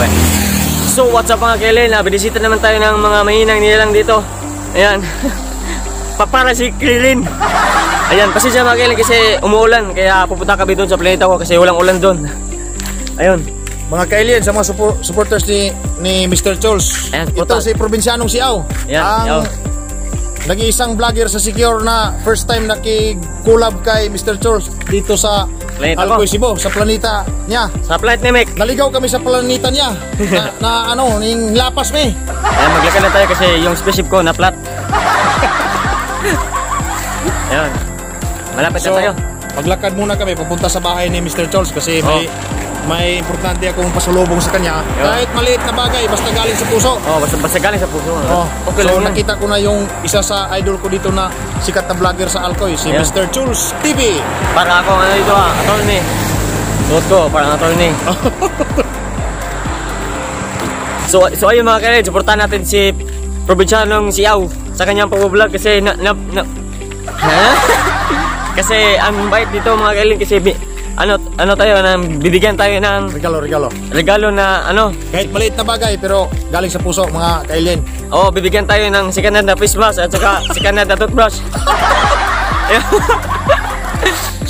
Okay. So what's up mga kailin? Binisita naman tayo ng mga mahinang nilalang dito. Ayan. Para si Krillin. Ayan, pasensya mga kailin kasi umuulan. Kaya pupunta kami doon sa planeta ko kasi walang ulan doon. Ayun. Mga kailin, sa mga supporters ni Mr. Chols. Ayan, ito si Probinsyanong Siaw. Ayan, ang nag-iisang vlogger sa Secure na first time nakig-collab kay Mr. Chols dito sa Alcoy, Cebu, sa planeta niya. Sa planet ni Mek. Naligaw kami sa planeta niya na ano, ning lapas me. Ayan, maglakad na tayo kasi yung spaceship ko na flat. Ayan. Malapit na tayo. Maglakad muna kami papunta sa bahay ni Mr. Chols kasi may importante akong pasulubong sa kanya. Kahit maliit na bagay, basta galing sa puso. Basta galing sa puso. Okay, so nakita ko na yung isa sa idol ko dito na sikat na vlogger sa Alcoy, si Mr. Chols TV. Para ako ano dito attorney. Suot ko, parang attorney. So ayun mga kailin, supportan natin si Probinsyanong Siaw sa kanyang pag-vlog kasi kasi ang bait dito mga kailin kasi ano tayo bibigyan tayo ng regalo na ano kahit maliit na bagay pero galing sa puso mga kailin. Bibigyan tayo ng second hand na face mask at saka second hand na toothbrush.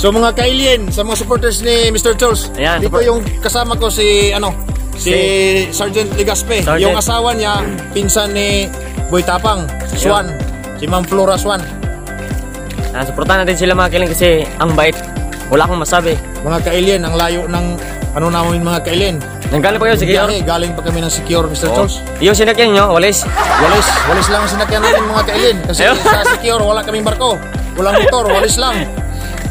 So mga kailin, sa mga supporters ni Mr. Chols, dito yung kasama ko si Sergeant Legaspe. Yung asawa niya, pinsan ni Boy Tapang, Swan, si Ma'am Flora Swan. Supportan natin sila mga kailin kasi ang bait. Wala akong masabi. Mga kailin, ang layo ng ano namin mga kailin. Nanggaling pa kayo, Secure? Galing pa kami ng Secure, Mr. Chols. Yung sinakyan nyo, walis lang ang sinakyan namin mga kailin. Kasi sa Secure, wala kaming barko. Walang motor, walis lang.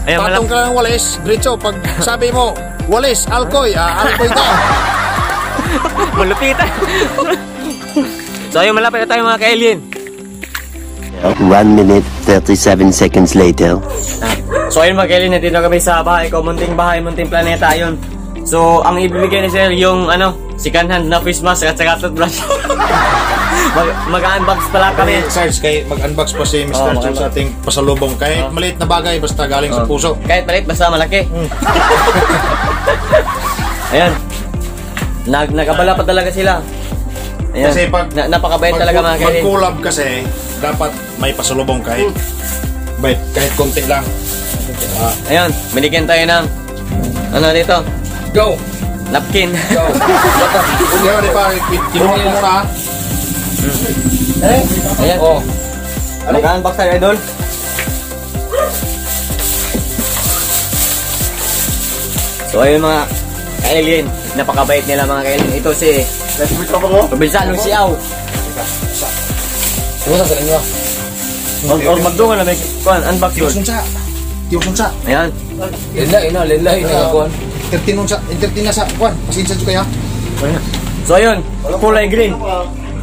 Patong ka lang ng walis, diretso. Pag sabi mo, walis, Alcoy, Alcoy ka. Malupitan. So ayun, malapit na tayo mga kailin. 1 minute 37 seconds later. So ayun mga kailin, nandito kami sa bahay ko, munting planeta ayun. So ang ibibigay ni Sir yung second hand na face mask at saka toothbrush. Mag-unbox pala kami. Sarge, mag-unbox pa si Mr. Chols sa ating pasalubong. Kahit maliit na bagay, basta galing sa puso. Kahit maliit, basta malaki. Ayan. Nagabala pa talaga sila. Ayan. Kasi pag napakabait talaga mga kailin. Mag-collab kasi, dapat may pasalubong kahit konti lang. Ayan, binigyan tayo ng dito. Go! Napkin. Go! Huwag di pa, kinuha ko muna. Ayan. Mag-unbox tayo, idol. So ayun mga kailin, napakabait nila mga kailin. Ito si Probinsyanong Siaw. Sumunsa sa inyo. Magdungan na may unbox doon. Tiusunsa. Ayan. Lenla kuan. Entertain na sa kuan. Pasensya nyo kaya. So ayun, kulay green.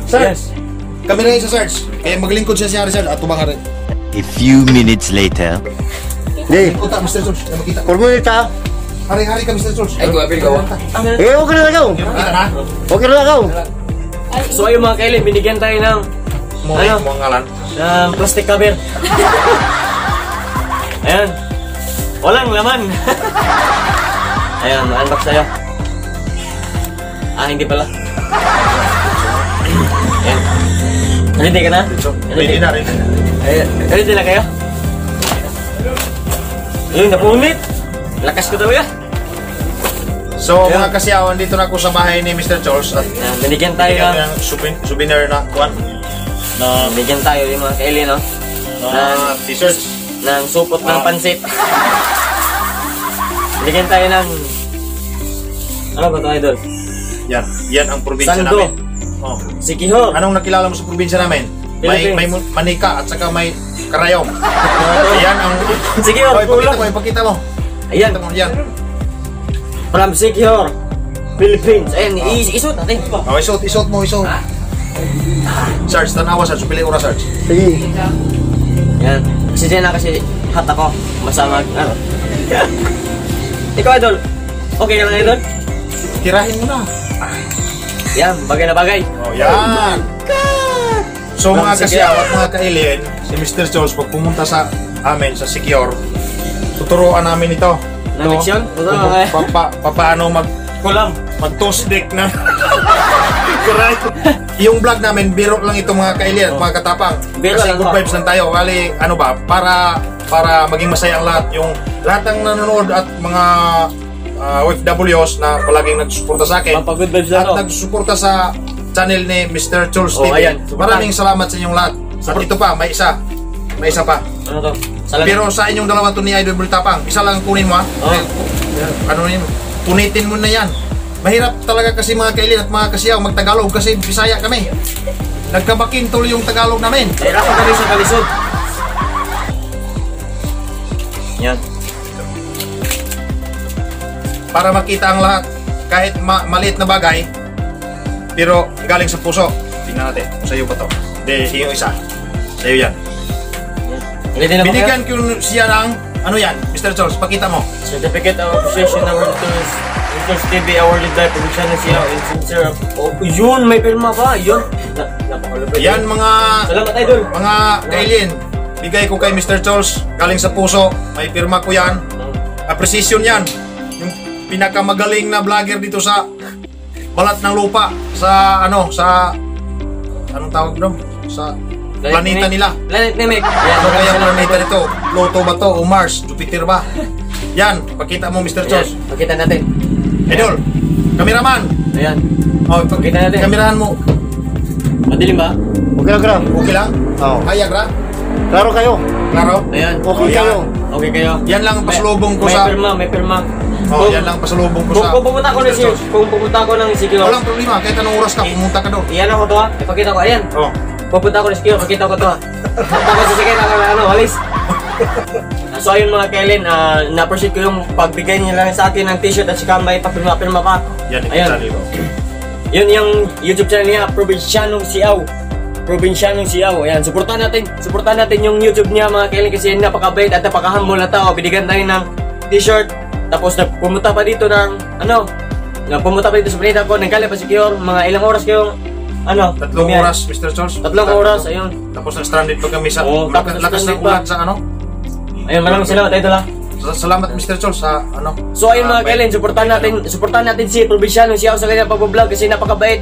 Yes. Kami rin sa search. Kaya maglingkod siya Rizal at tubang rin. A few minutes later. Hey, punta Mr. Chols. Makita. Kurmulita. Hari-hari ka Mr. Chols. Ay, guwapil ka. Okay na ikaw. Makita na. Okay na ikaw. So ayun mga kailin, binigyan tayo ng Mga ngalan. ng plastic cover. Ayan. Walang laman. Ayan, unbox tayo. Hindi pala. Ayan. Ready ka na? Ready na. Ready na kayo? Ayun, napunit. Lakas ko talaga. So mga kasiyawan, dito na ako sa bahay ni Mr. Chols at binigyan tayo ng souvenir na kuan. Binigyan tayo yung mga kailin, no? Na t-shirts. Ng supot ng pansit. Binigyan tayo ng ano ba ito, idol? Yan ang probinsya Sando. namin. Sikihor. Anong nakilala mo sa probinsya namin? May manika at saka may karayom. Yan ang Sikihor. Ipakita mo. Ayan. Yan. From Sikihor, Philippines. Ayan, isuot natin. Isuot mo. Sarge, tanawa Sarge. Pili ura Sarge. Sige. Yan. Kasi dyan na kasi hat ako. Masama. Ikaw, idol. Okay ka lang, idol? Tirahin mo na. Yan, bagay na bagay. Yan. So mga kasiyawat, mga kailin, si Mr. Chols, pag pumunta sa amin sa Secure, tuturuan namin ito. Na leksyon? Paano ko lang. Pagtusdik na. Correct. Yung vlog namin, biro lang ito mga kailin at mga katapang. Biro Kasi lang good ba? vibes lang tayo. Kali, ano ba, para maging masaya ang lahat. Yung lahat ng nanonood at mga OFWs na palaging nagsusuporta sa akin. Good vibes lang, At no? nagsusuporta sa channel ni Mr. Charles Oh, TV. ayan. Maraming salamat sa inyong lahat. At ito pa, may isa. May isa pa. Ano to? Salamat. Pero sa inyong dalawa to ni Idol Bultapang, isa lang kunin mo ha. Oh. Ano yun? Punitin mo na yan. Mahirap talaga kasi mga kailin at mga kasiyaw magtagalog kasi Bisaya kami. Nagkabakin tuloy yung Tagalog namin. Nahirapan kami sa kalisod. Yan. Para makita ang lahat, kahit maliit na bagay, pero galing sa puso. Tingnan natin, kung sa'yo ba to? Hindi, yung isa. Sa'yo yan. Hindi na Binigyan ko siya ng, ano yan, Mr. Charles, pakita mo. Certificate of Appreciation Award to Charles TV awarded by Provincial siya in sincere. Oh, yun, may pirma pa. Yun. Napakalupit. Yan mga Salamat, Idol. mga kailin, bigay ko kay Mr. Charles, galing sa puso, may pirma ko yan. Appreciation yan. Yung pinakamagaling na vlogger dito sa balat ng lupa, sa ano, sa anong tawag doon? Sa planeta nila. Planet Namek. Ano kaya ang planeta nito? Pluto ba to? O Mars? Jupiter ba? Yan, pakita mo Mr. Charles. Pakita natin. Idol, kameraman. Ayan. Oh, Pakita natin. kamerahan mo. Madilim ba? Okay lang, Gra. Okay lang? Oo. Kaya, Gra? Klaro kayo. Klaro? Ayan. Okay yan. kayo. Okay kayo. Yan lang ang pasalubong ko May sa... pirma, may pirma. Oh, yan lang ang pasalubong ko sa... Kung pumunta ko na Mr. Charles. kung pumunta ko ng Sikio. Walang problema, kahit anong oras ka, pumunta ka doon. Iyan ako to ha. Ipakita ko. Ayan. Oh. Pupunta ko ng Sikio. Pakita ko to ha. Tapos sisikin ako na ano, walis. So ayun mga Kellen, na-appreciate ko yung pagbigay nila sa akin ng t-shirt at saka may papirma-pirma pa. Yan, Ayan. channel ko. Yun yung YouTube channel niya, Provincianong Siaw. Provincianong Siaw. Ayan, supportan natin yung YouTube niya mga Kellen kasi napakabait at napaka-humble na tao. Binigyan tayo ng t-shirt. Tapos pumunta pa dito ng pumunta pa dito sa planeta ko, nanggaling pa si Kior, mga ilang oras kayong 3 lumiyan. oras, Mr. Charles. 3 oras, ayun. Tapos na-stranded pa kami sa Oo, tapos lakas ng na-stranded pa. ulan sa ano. Ayun, maraming salamat Idol ha. Salamat Mr. Charles sa ano. So ayun mga Kellen, supportan natin si Provinciano Siaw sa kanyang pag-vlog kasi napakabait,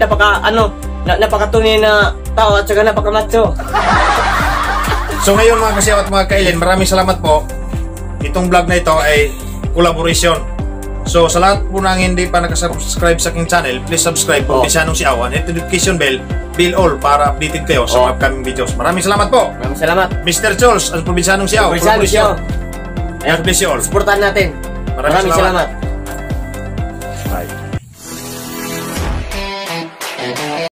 napakatunay na tao at saka napakamacho. So ngayon mga kasiyaw at mga kailin, maraming salamat po. Itong vlog na ito ay collaboration. So sa lahat po nang hindi pa nakasubscribe sa aking channel, please subscribe po. Provincianong Siaw and hit the notification bell all para updated kayo sa mga upcoming videos. Maraming salamat po. Maraming salamat. Mr. Charles at Provincianong Siaw. Provinciano Siaw. God bless you all. Supportan natin. Maraming salamat. Bye.